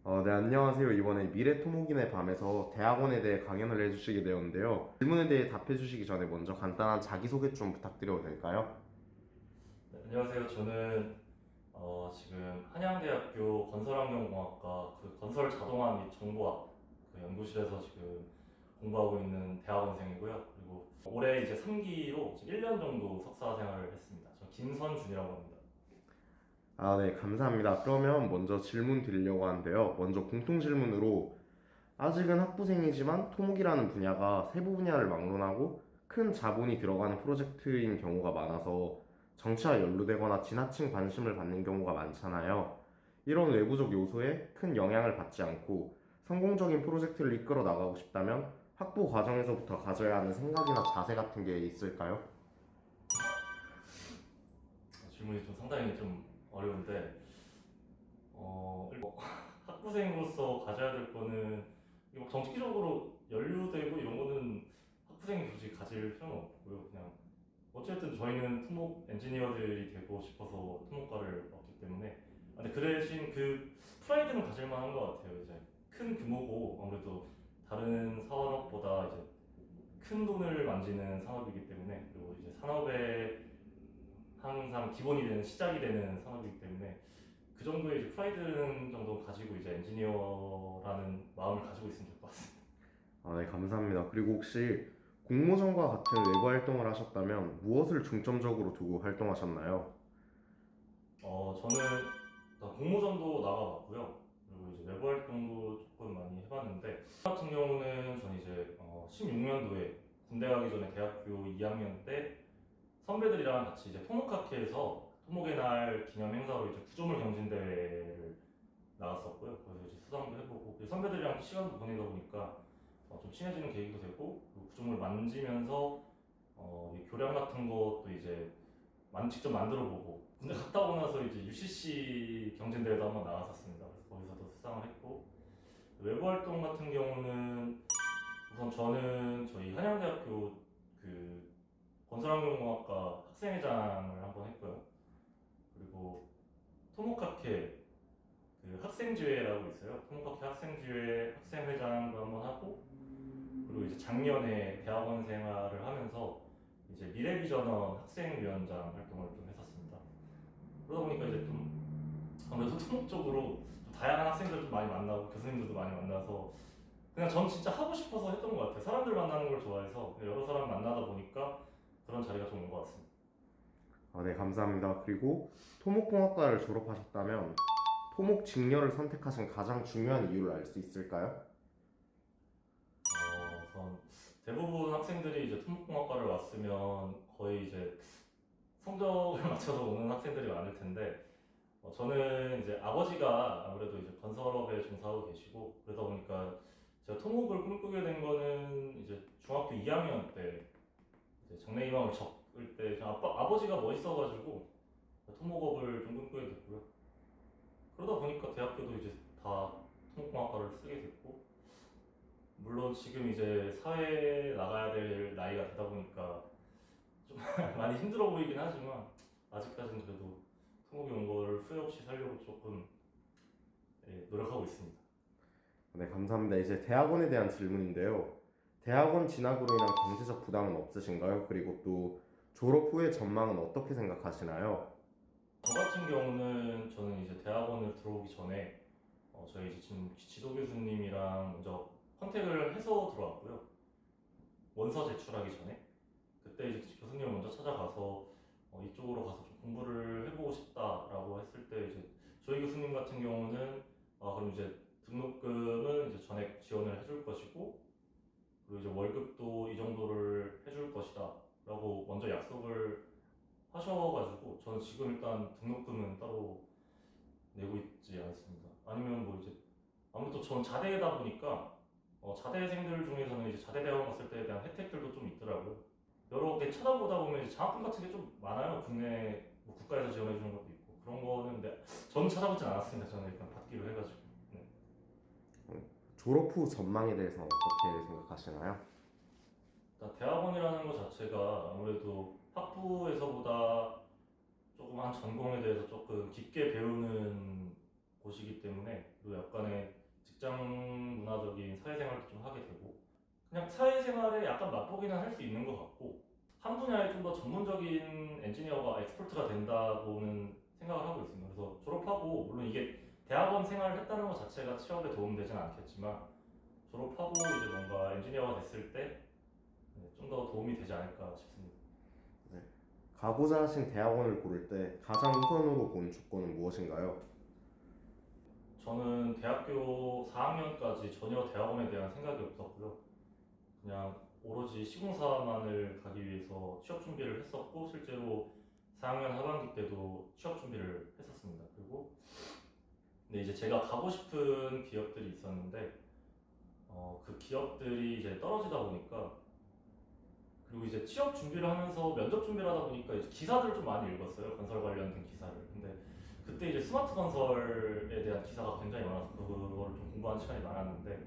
네, 안녕하세요. 이번에 미래토목인의 밤에서 대학원에 대해 강연을 해주시게 되었는데요. 질문에 대해 답해주시기 전에 먼저 간단한 자기소개 좀 부탁드려도 될까요? 네, 안녕하세요. 저는 지금 한양대학교 건설환경공학과 그 건설 자동화 및 정보학 그 연구실에서 지금 공부하고 있는 대학원생이고요. 그리고 올해 이제 3기로 1년 정도 석사 생활을 했습니다. 저 김선준이라고 합니다. 네, 감사합니다. 그러면 먼저 질문 드리려고 하는데요. 먼저 공통 질문으로 아직은 학부생이지만 토목이라는 분야가 세부 분야를 막론하고 큰 자본이 들어가는 프로젝트인 경우가 많아서 정치와 연루되거나 지나친 관심을 받는 경우가 많잖아요. 이런 외부적 요소에 큰 영향을 받지 않고 성공적인 프로젝트를 이끌어 나가고 싶다면 학부 과정에서부터 가져야 하는 생각이나 자세 같은 게 있을까요? 질문이 좀 상당히 좀 어려운데 학부생으로서 가져야 될 거는 이거 정치적으로 연루되고 이런 거는 학부생이 굳이 가질 필요는 없고요. 그냥 어쨌든 저희는 토목 엔지니어들이 되고 싶어서 토목과를 왔기 때문에 근데 그 대신 그 프라이드는 가질 만한 것 같아요. 이제 큰 규모고 아무래도 다른 산업보다 이제 큰 돈을 만지는 산업이기 때문에 그리고 이제 산업의 항상 기본이 되는 시작이 되는 산업이기 때문에 그 정도의 이제 프라이드 정도 가지고 이제 엔지니어라는 마음을 가지고 있으면 될 것 같습니다. 네, 감사합니다. 그리고 혹시 공모전과 같은 외부 활동을 하셨다면 무엇을 중점적으로 두고 활동하셨나요? 저는 일단 공모전도 나가봤고요. 그리고 이제 외부 활동도 조금 많이 해봤는데, 저 같은 경우는 저는 이제 16년도에 군대 가기 전에 대학교 2학년 때 선배들이랑 같이 이제 토목학회에서 토목의 날 기념 행사로 이제 구조물 경진대회를 나갔었고요. 그래서 이제 수상도 해보고 선배들이랑 시간도 보내다 보니까 좀 친해지는 계기도 되고 그리고 구조물 만지면서 이 교량 같은 것도 이제 직접 만들어 보고 근데 갔다 오고 나서 이제 UCC 경진대회도 한번 나갔었습니다. 그래서 거기서도 수상을 했고 외부 활동 같은 경우는 우선 저는 저희 한양대학교 그 건설환경공학과 학생회장을 한번 했고요. 그리고 토목학회 그 학생지회라고 있어요. 토목학회 학생지회 학생회장도 한번 하고 그리고 이제 작년에 대학원 생활을 하면서 이제 미래비전원 학생위원장 활동을 좀 했었습니다. 그러다 보니까 이제 좀 아무래도 토목 쪽으로 좀 다양한 학생들도 많이 만나고 교수님들도 많이 만나서 그냥 전 진짜 하고 싶어서 했던 것 같아요. 사람들 만나는 걸 좋아해서 여러 사람 만나다 보니까 그런 자리가 좀 온 것 같습니다. 네, 감사합니다. 그리고 토목공학과를 졸업하셨다면 토목 직렬을 선택하신 가장 중요한 이유를 알 수 있을까요? 우선 대부분 학생들이 이제 토목공학과를 왔으면 거의 이제 성적을 맞춰서 오는 학생들이 많을 텐데 저는 이제 아버지가 아무래도 이제 건설업에 종사하고 계시고 그러다 보니까 제가 토목을 꿈꾸게 된 거는 이제 중학교 2학년 때 이제 장래희망을 적을 때 아버지가 멋있어가지고 토목업을 좀 꿈꾸게 됐고요. 그러다 보니까 대학교도 이제 다 토목공학과를 쓰게 됐고 물론 지금 이제 사회에 나가야 될 나이가 되다 보니까 좀 많이 힘들어 보이긴 하지만 아직까지는 그래도 토목에 온 거를 후회 없이 살려고 조금 노력하고 있습니다. 네, 감사합니다. 이제 대학원에 대한 질문인데요. 대학원 진학으로 인한 경제적 부담은 없으신가요? 그리고 또 졸업 후의 전망은 어떻게 생각하시나요? 저 같은 경우는 저는 이제 대학원을 들어오기 전에 저희 이제 지금 지도 교수님이랑 먼저 컨택을 해서 들어왔고요. 원서 제출하기 전에 그때 이제 교수님을 먼저 찾아가서 이쪽으로 가서 좀 공부를 해보고 싶다라고 했을 때 이제 저희 교수님 같은 경우는 그럼 이제 등록금은 이제 전액 지원을 해줄 것이고 그리고 이제 월급도 이 정도를 해줄 것이다라고 먼저 약속을 하셔가지고 저는 지금 일단 등록금은 따로 내고 있지 않습니다. 아니면 뭐 이제 아무래도 전 자대다 보니까 자대생들 중에서는 이제 자대대학원 갔을 때에 대한 혜택들도 좀 있더라고요. 여러 개 찾아보다 보면 이제 장학금 같은 게 좀 많아요. 국내 뭐 국가에서 지원해 주는 것도 있고 그런 거는 근데 저는 찾아보진 않았습니다. 저는 일단 받기로 해가지고. 네. 졸업 후 전망에 대해서는 어떻게 생각하시나요? 일단 대학원이라는 것 자체가 아무래도 학부에서보다 조금 한 전공에 대해서 조금 깊게 배우는 곳이기 때문에 또 약간의 직장 문화적인 사회생활도 좀 하게 되고 그냥 사회생활에 약간 맛보기는 할 수 있는 것 같고 한 분야에 좀 더 전문적인 엔지니어가 엑스퍼트가 된다고는 생각을 하고 있습니다. 그래서 졸업하고 물론 이게 대학원 생활을 했다는 것 자체가 취업에 도움되지는 않겠지만 졸업하고 이제 뭔가 엔지니어가 됐을 때 좀 더 도움이 되지 않을까 싶습니다. 가고자 하신 대학원을 고를 때 가장 우선으로 본 조건은 무엇인가요? 저는 대학교 4학년까지 전혀 대학원에 대한 생각이 없었고요. 그냥 오로지 시공사만을 가기 위해서 취업 준비를 했었고 실제로 4학년 하반기 때도 취업 준비를 했었습니다. 그리고 근데 이제 제가 가고 싶은 기업들이 있었는데 그 기업들이 이제 떨어지다 보니까 그리고 이제 취업 준비를 하면서 면접 준비를 하다 보니까 이제 기사들을 좀 많이 읽었어요. 건설 관련된 기사를. 근데 그때 이제 스마트 건설에 대한 기사가 굉장히 많아서 그걸 좀 공부하는 시간이 많았는데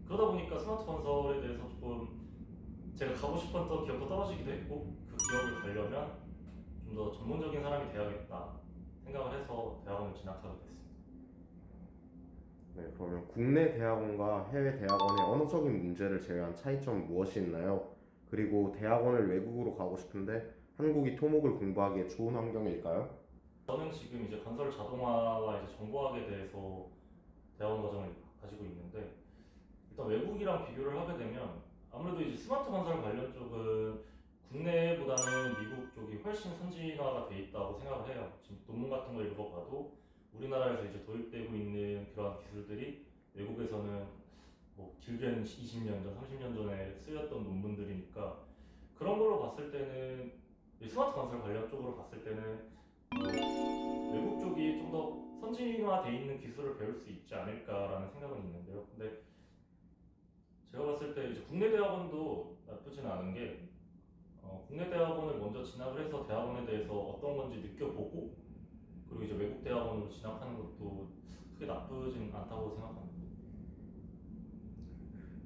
그러다 보니까 스마트 건설에 대해서 조금 제가 가고 싶었던 기업도 떨어지기도 했고 그 기업을 가려면 좀 더 전문적인 사람이 돼야겠다 생각을 해서 대학원을 진학하게 됐습니다. 네, 그러면 국내 대학원과 해외 대학원의 언어적인 문제를 제외한 차이점은 무엇이 있나요? 그리고 대학원을 외국으로 가고 싶은데 한국이 토목을 공부하기에 좋은 환경일까요? 저는 지금 이제 건설 자동화와 이제 정보학에 대해서 대학원 과정을 가지고 있는데 일단 외국이랑 비교를 하게 되면 아무래도 이제 스마트 건설 관련 쪽은 국내보다는 미국 쪽이 훨씬 선진화가 돼 있다고 생각을 해요. 지금 논문 같은 거 읽어봐도 우리나라에서 이제 도입되고 있는 그런 기술들이 외국에서는 뭐 길게는 20년 전, 30년 전에 쓰였던 논문들이니까 그런 걸로 봤을 때는 이 스마트 건설 관련 쪽으로 봤을 때는 외국 쪽이 좀 더 선진화돼 있는 기술을 배울 수 있지 않을까라는 생각은 있는데요. 근데 제가 봤을 때 이제 국내 대학원도 나쁘지는 않은 게 국내 대학원을 먼저 진학을 해서 대학원에 대해서 어떤 건지 느껴보고 그리고 이제 외국 대학원으로 진학하는 것도 크게 나쁘진 않다고 생각합니다.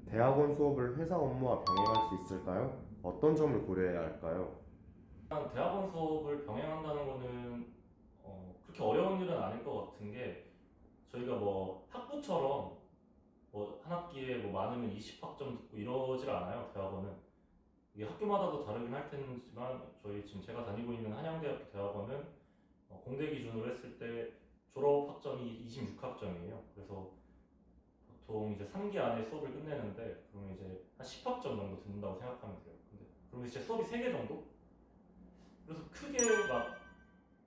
대학원 수업을 회사 업무와 병행할 수 있을까요? 어떤 점을 고려해야 할까요? 일단 대학원 수업을 병행한다는 거는 그렇게 어려운 일은 아닐 것 같은 게 저희가 뭐 학부처럼 뭐 한 학기에 뭐 많으면 20학점 듣고 이러질 않아요. 대학원은 이게 학교마다도 다르긴 할 테지만 저희 지금 제가 다니고 있는 한양대학교 대학원은 공대 기준으로 했을 때 졸업 학점이 26학점이에요. 그래서 보통 이제 3기 안에 수업을 끝내는데 그러면 이제 한 10학점 정도 듣는다고 생각하면 돼요. 근데 그러면 이제 수업이 3개 정도? 그래서 크게 막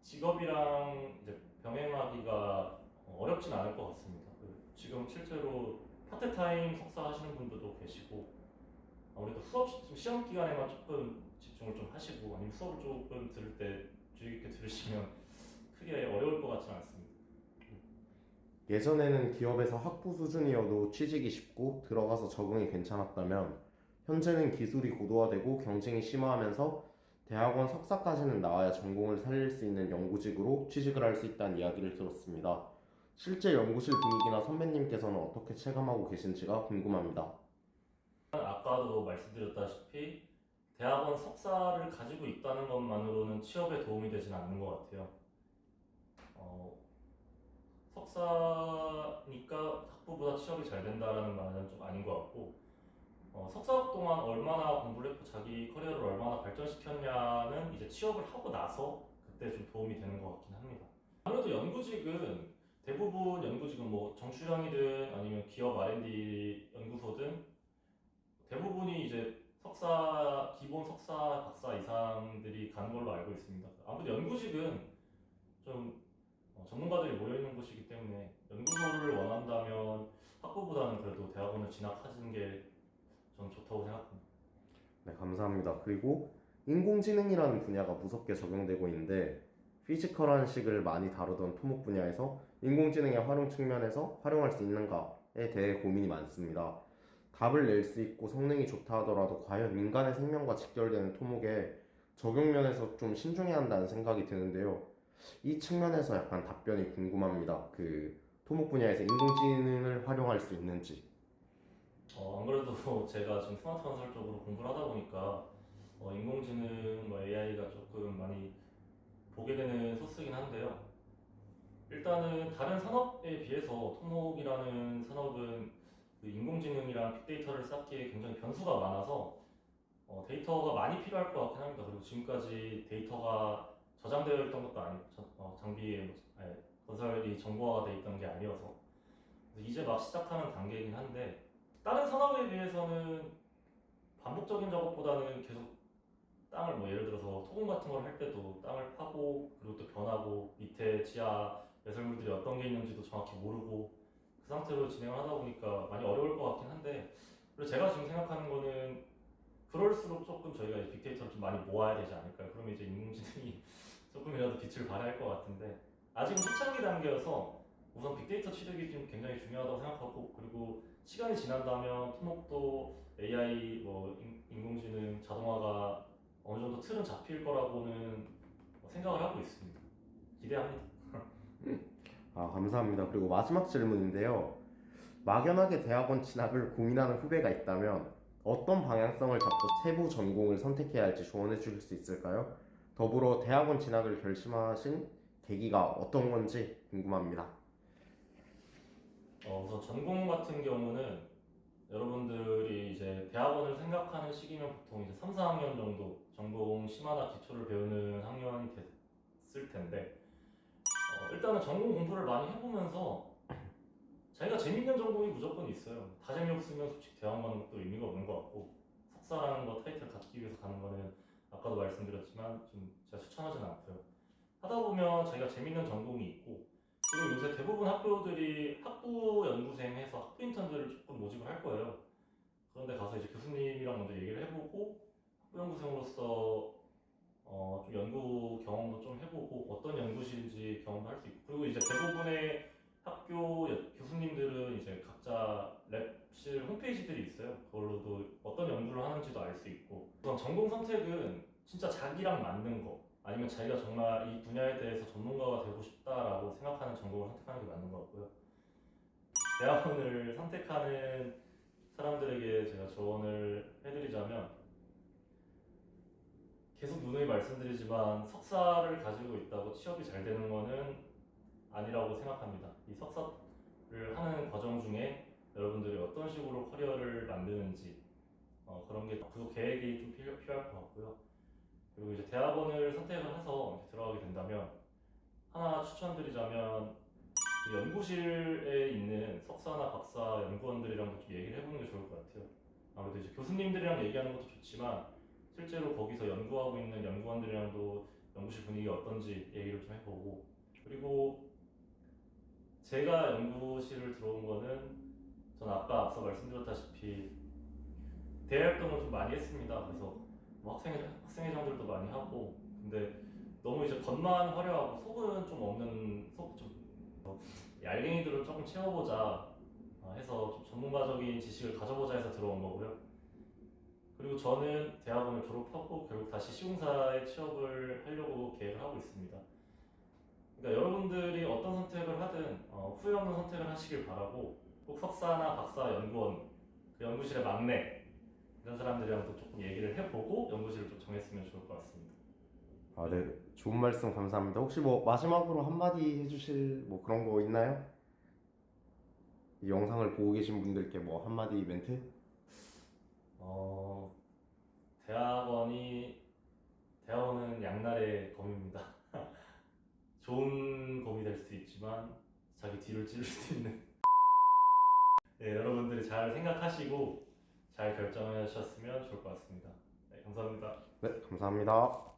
직업이랑 이제 병행하기가 어렵진 않을 것 같습니다. 지금 실제로 파트타임 석사 하시는 분들도 계시고 아무래도 시험 기간에만 조금 집중을 좀 하시고 아니면 수업을 조금 들을 때 주의 깊게 들으시면 크게 어려울 것 같지는 않습니다. 예전에는 기업에서 학부 수준이어도 취직이 쉽고 들어가서 적응이 괜찮았다면 현재는 기술이 고도화되고 경쟁이 심화하면서 대학원 석사까지는 나와야 전공을 살릴 수 있는 연구직으로 취직을 할 수 있다는 이야기를 들었습니다. 실제 연구실 분위기나 선배님께서는 어떻게 체감하고 계신지가 궁금합니다. 아까도 말씀드렸다시피 대학원 석사를 가지고 있다는 것만으로는 취업에 도움이 되진 않는 것 같아요. 석사니까 학부보다 취업이 잘 된다라는 말은 좀 아닌 것 같고 석사 동안 얼마나 공부를 했고 자기 커리어를 얼마나 발전시켰냐는 이제 취업을 하고 나서 그때 좀 도움이 되는 것 같긴 합니다. 아무래도 연구직은 대부분 연구직은 뭐 정출형이든 아니면 기업 R&D 연구소든 대부분이 이제 기본 석사, 박사 이상들이 가는 걸로 알고 있습니다. 아무래도 연구직은 좀 전문가들이 모여있는 곳이기 때문에 연구소를 원한다면 학부보다는 그래도 대학원을 진학하는 게 저는 좋다고 생각합니다. 네, 감사합니다. 그리고 인공지능이라는 분야가 무섭게 적용되고 있는데 피지컬한 식을 많이 다루던 토목 분야에서 인공지능의 활용 측면에서 활용할 수 있는가에 대해 고민이 많습니다. 답을 낼 수 있고 성능이 좋다 하더라도 과연 인간의 생명과 직결되는 토목에 적용 면에서 좀 신중해야 한다는 생각이 드는데요. 이 측면에서 약간 답변이 궁금합니다. 그 토목 분야에서 인공지능을 활용할 수 있는지. 안 그래도 제가 지금 스마트 건설 쪽으로 공부를 하다 보니까 인공지능, AI가 조금 많이 보게 되는 소스긴 한데요. 일단은 다른 산업에 비해서 토목이라는 산업은 그 인공지능이랑 빅데이터를 쌓기에 굉장히 변수가 많아서 데이터가 많이 필요할 것 같긴 합니다. 그리고 지금까지 데이터가 저장되어 있던 것도 아니고 장비에 건설이 정보화가 돼 있던 게 아니어서 그래서 이제 막 시작하는 단계이긴 한데 다른 산업에 비해서는 반복적인 작업보다는 계속 땅을 뭐 예를 들어서 토금 같은 걸 할 때도 땅을 파고 그리고 또 변하고 밑에 지하 배설물들이 어떤 게 있는지도 정확히 모르고 그 상태로 진행을 하다 보니까 많이 어려울 것 같긴 한데 그리고 제가 지금 생각하는 거는 그럴수록 조금 저희가 이 빅데이터를 좀 많이 모아야 되지 않을까요? 그러면 이제 인공지능이 조금이라도 빛을 발할 것 같은데 아직은 초창기 단계여서 우선 빅데이터 취득이 좀 굉장히 중요하다고 생각하고 그리고 시간이 지난다면 토목도 AI, 인공지능, 자동화가 어느 정도 틀은 잡힐 거라고는 생각을 하고 있습니다. 기대합니다. 아, 감사합니다. 그리고 마지막 질문인데요. 막연하게 대학원 진학을 고민하는 후배가 있다면 어떤 방향성을 잡고 세부 전공을 선택해야 할지 조언해 주실 수 있을까요? 더불어 대학원 진학을 결심하신 계기가 어떤 건지 궁금합니다. 우선 전공 같은 경우는 여러분들이 이제 대학원을 생각하는 시기면 보통 이제 3, 4학년 정도 전공 심화나 기초를 배우는 학년이 됐을 텐데 일단은 전공 공부를 많이 해보면서 자기가 재밌는 전공이 무조건 있어요. 다 재미없으면 솔직히 대학 가는 것도 의미가 없는 것 같고 석사라는 거 타이틀 갖기 위해서 가는 거는 아까도 말씀드렸지만 좀 제가 추천하진 않고요. 하다 보면 자기가 재밌는 전공이 있고 그리고 요새 대부분 학교들이 학부 연구생 해서 학부 인턴들을 조금 모집을 할 거예요. 그런데 가서 이제 교수님이랑 먼저 얘기를 해보고 학부 연구생으로서 좀 연구 경험도 좀 해보고 어떤 연구실인지 경험도 할 수 있고 그리고 이제 대부분의 학교 교수님들은 이제 각자 랩실 홈페이지들이 있어요. 그걸로도 어떤 연구를 하는지도 알 수 있고 우선 전공 선택은 진짜 자기랑 맞는 거 아니면 자기가 정말 이 분야에 대해서 전문가가 되고 싶다라고 생각하는 전공을 선택하는 게 맞는 것 같고요. 대학원을 선택하는 사람들에게 제가 조언을 해드리자면 계속 누누이 말씀드리지만 석사를 가지고 있다고 취업이 잘 되는 거는 아니라고 생각합니다. 이 석사를 하는 과정 중에 여러분들이 어떤 식으로 커리어를 만드는지 그런 게 그 계획이 좀 필요할 것 같고요. 그리고 이제 대학원을 선택을 해서 이제 들어가게 된다면 하나 추천드리자면 그 연구실에 있는 석사나 박사 연구원들이랑도 좀 얘기를 해보는 게 좋을 것 같아요. 아무래도 이제 교수님들이랑 얘기하는 것도 좋지만 실제로 거기서 연구하고 있는 연구원들이랑도 연구실 분위기 어떤지 얘기를 좀 해보고 그리고 제가 연구실을 들어온 거는 전 아까 앞서 말씀드렸다시피 대활동을 좀 많이 했습니다. 그래서 뭐 학생회장들도 많이 하고 근데 너무 이제 겉만 화려하고 속은 좀 없는 좀 얄갱이들을 조금 채워보자 해서 좀 전문가적인 지식을 가져보자 해서 들어온 거고요. 그리고 저는 대학원을 졸업하고 결국 다시 시공사에 취업을 하려고 계획을 하고 있습니다. 그러니까 여러분들이 어떤 선택을 하든 후회 없는 선택을 하시길 바라고 꼭 석사나 박사 연구원, 그 연구실의 막내 이런 사람들이랑도 조금 얘기를 해보고 연구실을 좀 정했으면 좋을 것 같습니다. 아, 네. 좋은 말씀 감사합니다. 혹시 뭐 마지막으로 한마디 해주실 뭐 그런 거 있나요? 이 영상을 보고 계신 분들께 뭐 한마디 멘트? 대학원은 양날의 검입니다. 좋은 검이 될 수도 있지만 자기 뒤를 찌를 수도 있는. 네, 여러분들이 잘 생각하시고 잘 결정하셨으면 좋을 것 같습니다. 네, 감사합니다. 네, 감사합니다.